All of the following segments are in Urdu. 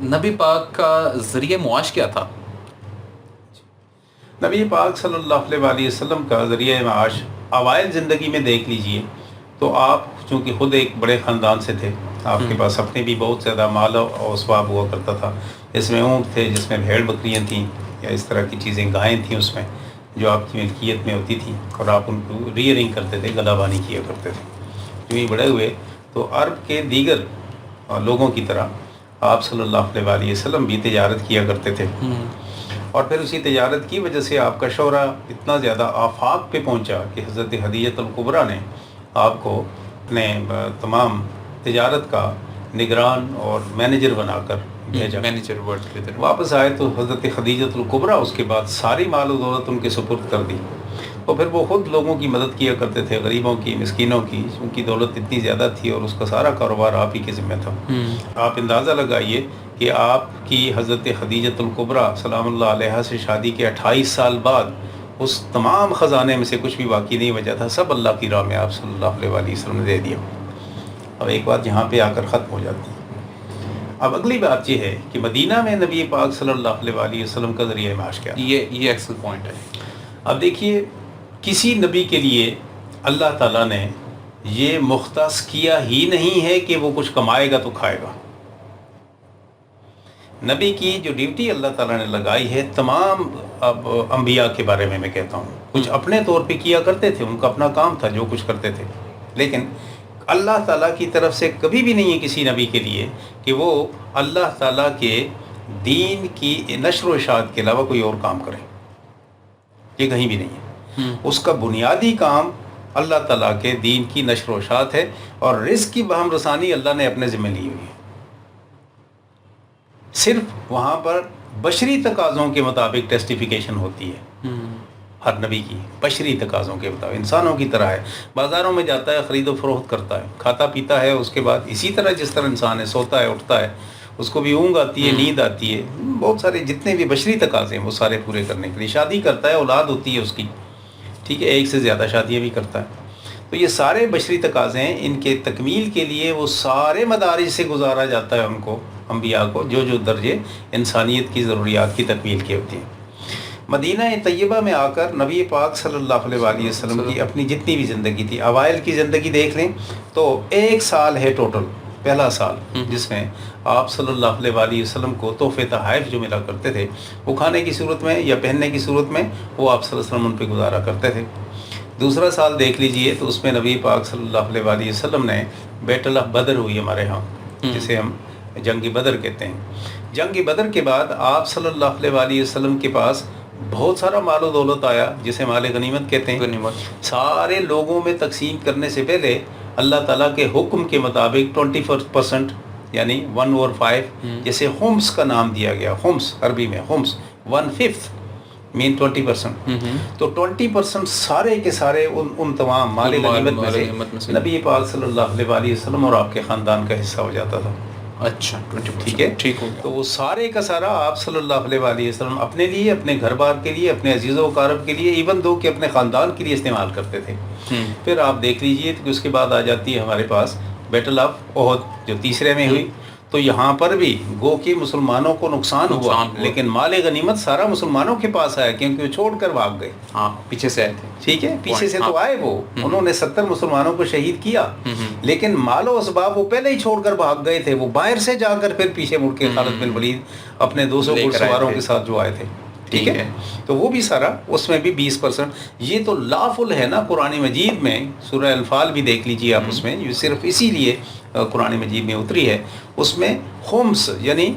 نبی پاک کا ذریعہ معاش کیا تھا؟ نبی پاک صلی اللہ علیہ وسلم کا ذریعہ معاش اوائل زندگی میں دیکھ لیجئے تو آپ چونکہ خود ایک بڑے خاندان سے تھے، آپ کے پاس اپنے بھی بہت زیادہ مال و اسباب ہوا کرتا تھا، جس میں اونٹ تھے، جس میں بھیڑ بکریاں تھیں یا اس طرح کی چیزیں، گائیں تھیں اس میں جو آپ کی ملکیت میں ہوتی تھیں، اور آپ ان کو ریئرنگ کرتے تھے، گلہ بانی کیا کرتے تھے۔ جو ہی بڑے ہوئے تو عرب کے دیگر لوگوں کی طرح آپ صلی اللہ علیہ وسلم بھی تجارت کیا کرتے تھے، اور پھر اسی تجارت کی وجہ سے آپ کا شہرہ اتنا زیادہ آفاق پہ پہنچا کہ حضرت خدیجہ الکبریٰ نے آپ کو اپنے تمام تجارت کا نگران اور مینیجر بنا کر بھیجا۔ مینیجر ورڈ کی طرف واپس آئے تو حضرت خدیجہ الکبریٰ اس کے بعد ساری مال و دولت ان کے سپرد کر دی، اور پھر وہ خود لوگوں کی مدد کیا کرتے تھے، غریبوں کی، مسکینوں کی، ان کی دولت اتنی زیادہ تھی اور اس کا سارا کاروبار آپ ہی کے ذمہ تھا۔ آپ اندازہ لگائیے کہ آپ کی حضرت خدیجہ الکبریٰ سلام اللہ علیہا سے شادی کے 28 سال بعد اس تمام خزانے میں سے کچھ بھی باقی نہیں بچا تھا، سب اللہ کی راہ میں آپ صلی اللہ علیہ وسلم نے دے دیا۔ اب ایک بات یہاں پہ آ کر ختم ہو جاتی ہے۔ اب اگلی بات یہ ہے کہ مدینہ میں نبی پاک صلی اللہ علیہ وسلم کا ذریعہ معاش کیا؟ یہ ایکسل پوائنٹ ہے۔ اب دیکھیے، کسی نبی کے لیے اللہ تعالیٰ نے یہ مختص کیا ہی نہیں ہے کہ وہ کچھ کمائے گا تو کھائے گا۔ نبی کی جو ڈیوٹی اللہ تعالیٰ نے لگائی ہے، تمام اب انبیاء کے بارے میں کہتا ہوں، کچھ اپنے طور پہ کیا کرتے تھے، ان کا اپنا کام تھا جو کچھ کرتے تھے، لیکن اللہ تعالیٰ کی طرف سے کبھی بھی نہیں ہے کسی نبی کے لیے کہ وہ اللہ تعالیٰ کے دین کی نشر و اشاعت کے علاوہ کوئی اور کام کرے، یہ کہیں بھی نہیں ہے۔ اس کا بنیادی کام اللہ تعالیٰ کے دین کی نشر و اشاعت ہے، اور رزق کی بہم رسانی اللہ نے اپنے ذمہ لی ہوئی ہے۔ صرف وہاں پر بشری تقاضوں کے مطابق ٹیسٹیفیکیشن ہوتی ہے، ہر نبی کی بشری تقاضوں کے مطابق، انسانوں کی طرح ہے، بازاروں میں جاتا ہے، خرید و فروخت کرتا ہے، کھاتا پیتا ہے، اس کے بعد اسی طرح جس طرح انسان ہے، سوتا ہے، اٹھتا ہے، اس کو بھی اونگ آتی ہے، نیند آتی ہے، بہت سارے جتنے بھی بشری تقاضے ہیں وہ سارے پورے کرنے کے لیے شادی کرتا ہے، اولاد ہوتی ہے اس کی، ٹھیک ہے، ایک سے زیادہ شادیاں بھی کرتا ہے، تو یہ سارے بشری تقاضے ہیں، ان کے تکمیل کے لیے وہ سارے مدارج سے گزارا جاتا ہے ان کو، انبیاء کو، جو درجے انسانیت کی ضروریات کی تکمیل کے ہوتی ہیں۔ مدینہ طیبہ میں آ کر نبی پاک صلی اللہ علیہ وسلم کی اپنی جتنی بھی زندگی تھی، اوائل کی زندگی دیکھ لیں تو 1 سال ہے ٹوٹل، پہلا سال، جس میں آپ صلی اللہ علیہ وسلم کو تحفے تحائف جو ملا کرتے تھے وہ کھانے کی صورت میں یا پہننے کی صورت میں وہ آپ صلی اللہ علیہ وسلم ان پہ گزارا کرتے تھے۔ دوسرا سال دیکھ لیجئے تو اس میں نبی پاک صلی اللہ علیہ وسلم نے بیٹل آف بدر ہوئی ہمارے ہاں، جسے ہم جنگ بدر کہتے ہیں۔ جنگ بدر کے بعد آپ صلی اللہ علیہ وسلم کے پاس بہت سارا مال و دولت آیا، جسے مال غنیمت کہتے ہیں۔ سارے لوگوں میں تقسیم کرنے سے پہلے اللہ تعالیٰ کے حکم کے مطابق 24% یعنی 1/5، جیسے خمس کا نام دیا گیا، خمس عربی میں خمس 1/5 مین 20%، تو 20% سارے کے سارے ان تمام مال غنیمت میں سے نبی پاک صلی اللہ علیہ وسلم اور آپ کے خاندان کا حصہ ہو جاتا تھا۔ اچھا، ٹھیک ہے، ٹھیک ہو گیا۔ تو وہ سارے کا سارا آپ صلی اللہ علیہ وسلم اپنے لیے، اپنے گھر بار کے لیے، اپنے عزیز و اقارب کے لیے، ایون دو کہ اپنے خاندان کے لیے استعمال کرتے تھے۔ پھر آپ دیکھ لیجئے کہ اس کے بعد آ جاتی ہے ہمارے پاس بیٹل آف احد جو تیسرے میں ہوئی، تو یہاں پر بھی گو کہ مسلمانوں کو نقصان ہوا، لیکن مال غنیمت سارا مسلمانوں کے پاس آیا، کیونکہ وہ چھوڑ کر بھاگ گئے۔ ہاں، پیچھے سے آئے تھے، ٹھیک ہے، پیچھے سے تو آئے، وہ انہوں نے 70 مسلمانوں کو شہید کیا، لیکن مال و اسباب وہ پہلے ہی چھوڑ کر بھاگ گئے تھے، وہ باہر سے جا کر پھر پیچھے مڑ کے خالد بن ولید اپنے 200 گھڑ سواروں کے ساتھ جو آئے تھے، ٹھیک ہے، تو وہ بھی سارا، اس میں بھی 20%۔ یہ تو لافل ہے نا قرآن مجید میں، سورہ انفال بھی دیکھ لیجیے آپ، اس میں یہ صرف اسی لیے قرآن مجید میں اتری ہے، اس میں خمس یعنی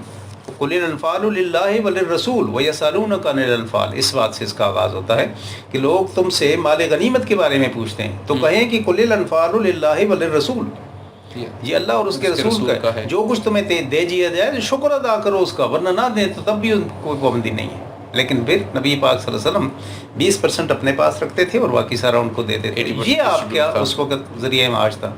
قل الانفال للہ وللرسول ویسألونک عن الانفال، اس بات سے اس کا آغاز ہوتا ہے کہ لوگ تم سے مال غنیمت کے بارے میں پوچھتے ہیں تو کہیں کہ قل الانفال للہ وللرسول، یہ اللہ اور اس کے رسول کا ہے، جو کچھ تمہیں دے دیا جائے شکر ادا کرو اس کا، ورنہ نہ دیں تو تب بھی کوئی پابندی نہیں ہے۔ لیکن پھر نبی پاک صلی اللہ علیہ وسلم 20% اپنے پاس رکھتے تھے اور باقی سارا ان کو دیتے تھے۔ یہ آپ کیا اس وقت ذریعہ معاش تھا۔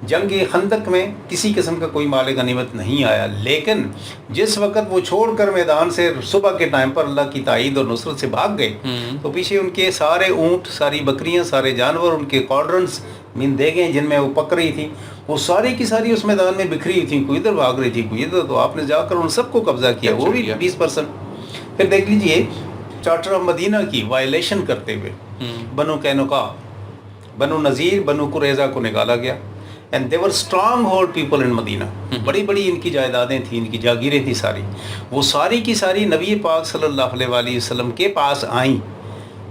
جنگ خندق میں کسی قسم کا کوئی مال غنیمت نہیں آیا، لیکن جس وقت وہ چھوڑ کر میدان سے صبح کے ٹائم پر اللہ کی تائید اور نصرت سے بھاگ گئے تو پیچھے ان کے سارے اونٹ، ساری بکریاں، سارے جانور، ان کے کارڈرنز دیگیں جن میں وہ پک رہی تھی، وہ ساری کی ساری اس میدان میں بکھری ہوئی تھیں، کوئی ادھر بھاگ رہی تھی کوئی ادھر، تو آپ نے جا کر ان سب کو قبضہ کیا، وہ بھی 20%۔ پھر دیکھ لیجئے چارٹر آف مدینہ کی وائلیشن کرتے ہوئے بنو قینقاع، بنو نذیر، بنو قریظہ کو نکالا گیا، and they were strong hold people in Madina, بڑی بڑی ان کی جائیدادیں تھیں، ان کی جاگیریں تھیں ساری، وہ ساری کی ساری نبی پاک صلی اللہ علیہ وآلہ وسلم کے پاس آئیں،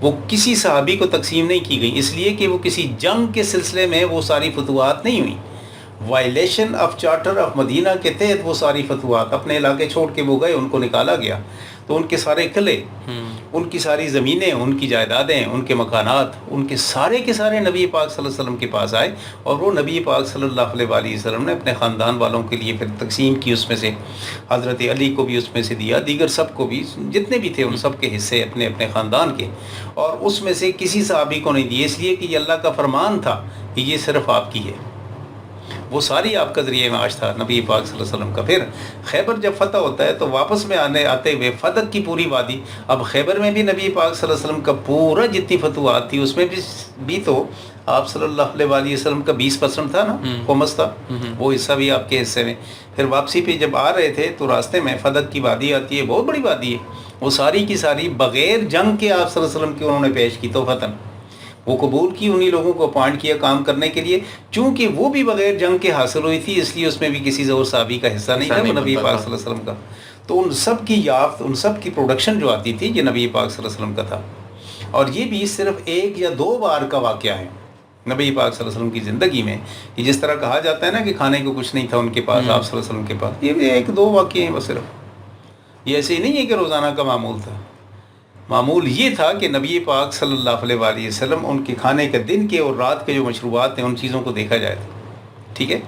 وہ کسی صحابی کو تقسیم نہیں کی گئی، اس لیے کہ وہ کسی جنگ کے سلسلے میں وہ ساری فتوحات نہیں ہوئیں، وائلیشن آف چارٹر آف مدینہ کے تحت وہ ساری فتوحات، اپنے علاقے چھوڑ کے وہ گئے، ان کو نکالا گیا، تو ان کے سارے قلعے، ان کی ساری زمینیں، ان کی جائیدادیں، ان کے مکانات، ان کے سارے نبی پاک صلی اللہ علیہ وسلم کے پاس آئے، اور وہ نبی پاک صلی اللہ علیہ وآلہ وسلم نے اپنے خاندان والوں کے لیے پھر تقسیم کی، اس میں سے حضرت علی کو بھی اس میں سے دیا، دیگر سب کو بھی، جتنے بھی تھے ان سب کے حصے اپنے اپنے خاندان کے، اور اس میں سے کسی صحابی کو نہیں دیے، اس لیے کہ یہ اللہ کا فرمان تھا کہ یہ صرف آپ کی ہے، وہ ساری آپ کا ذریعہ معاش تھا نبی پاک صلی اللہ علیہ وسلم کا۔ پھر خیبر جب فتح ہوتا ہے تو واپس میں آتے ہوئے فدق کی پوری وادی، اب خیبر میں بھی نبی پاک صلی اللہ علیہ وسلم کا پورا جتنی فتوحات تھی اس میں بھی تو آپ صلی اللہ علیہ وآلہ وسلم کا 20% تھا نا، خمس تھا، وہ حصہ بھی آپ کے حصے میں۔ پھر واپسی پہ جب آ رہے تھے تو راستے میں فدق کی وادی آتی ہے، بہت بڑی وادی ہے، وہ ساری کی ساری بغیر جنگ کے آپ صلی اللہ علیہ وسلم کی انہوں نے پیش کی توفتاً، وہ قبول کی، انہی لوگوں کو اپوائنٹ کیا کام کرنے کے لیے، چونکہ وہ بھی بغیر جنگ کے حاصل ہوئی تھی، اس لیے اس میں بھی کسی زور صحابی کا حصہ نہیں تھا، وہ نبی پاک صلی اللہ علیہ وسلم کا، تو ان سب کی یافت، ان سب کی پروڈکشن جو آتی تھی یہ نبی پاک صلی اللہ علیہ وسلم کا تھا، اور یہ بھی صرف 1 یا 2 بار کا واقعہ ہے نبی پاک صلی اللہ علیہ وسلم کی زندگی میں، کہ جس طرح کہا جاتا ہے نا کہ کھانے کو کچھ نہیں تھا ان کے پاس، آپ صلی اللہ علیہ وسلم کے پاس، یہ بھی 1-2 واقعے ہیں بس صرف، یہ ایسے ہی نہیں ہے کہ روزانہ کا معمول تھا، معمول یہ تھا کہ نبی پاک صلی اللہ علیہ وآلہ وسلم ان کے کھانے کے دن کے اور رات کے جو مشروبات ہیں ان چیزوں کو دیکھا جائے تھا، ٹھیک ہے،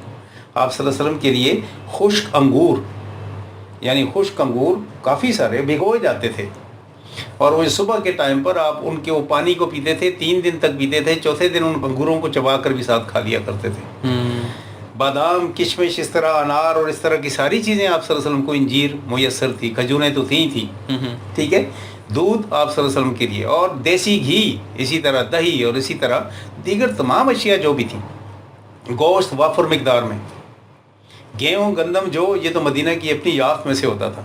آپ صلی اللہ علیہ وسلم کے لیے خشک انگور، یعنی خشک انگور کافی سارے بھگوئے جاتے تھے، اور وہ صبح کے ٹائم پر آپ ان کے وہ پانی کو پیتے تھے، 3 دن تک پیتے تھے، چوتھے دن ان انگوروں کو چبا کر بھی ساتھ کھا لیا کرتے تھے، بادام، کشمش، اس طرح انار اور اس طرح کی ساری چیزیں آپ صلی اللہ علیہ وسلم کو، انجیر میسر تھی، کھجوریں تو تھیں، ٹھیک ہے، دودھ آپ صلی اللہ علیہ وسلم کے لیے، اور دیسی گھی، اسی طرح دہی، اور اسی طرح دیگر تمام اشیاء جو بھی تھیں، گوشت وافر مقدار میں، گیہوں، گندم، جو یہ تو مدینہ کی اپنی یافت میں سے ہوتا تھا،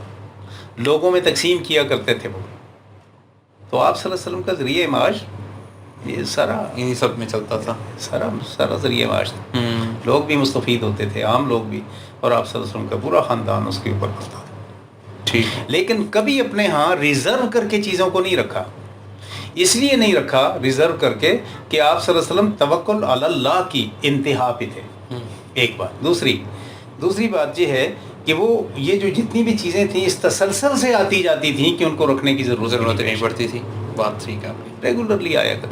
لوگوں میں تقسیم کیا کرتے تھے وہ، تو آپ صلی اللہ علیہ وسلم کا ذریعہ معاش یہ سارا انہی سب میں چلتا تھا، سارا ذریعہ معاش تھا، لوگ بھی مستفید ہوتے تھے، عام لوگ بھی، اور آپ صلی اللہ علیہ وسلم کا پورا خاندان اس کے اوپر کرتا تھا، لیکن کبھی اپنے ہاں ریزرو کر کے چیزوں کو نہیں رکھا، اس لیے نہیں رکھا ریزرو کر کے کہ آپ صلی اللہ علیہ وسلم توکل علی اللہ کی انتہا پہ تھے، ایک بات، دوسری بات یہ ہے کہ وہ یہ جو جتنی بھی چیزیں تھیں اس تسلسل سے آتی جاتی تھیں کہ ان کو رکھنے کی ضرورت نہیں پڑتی تھی، بات ٹھیک ہے، ریگولرلی آیا کرتی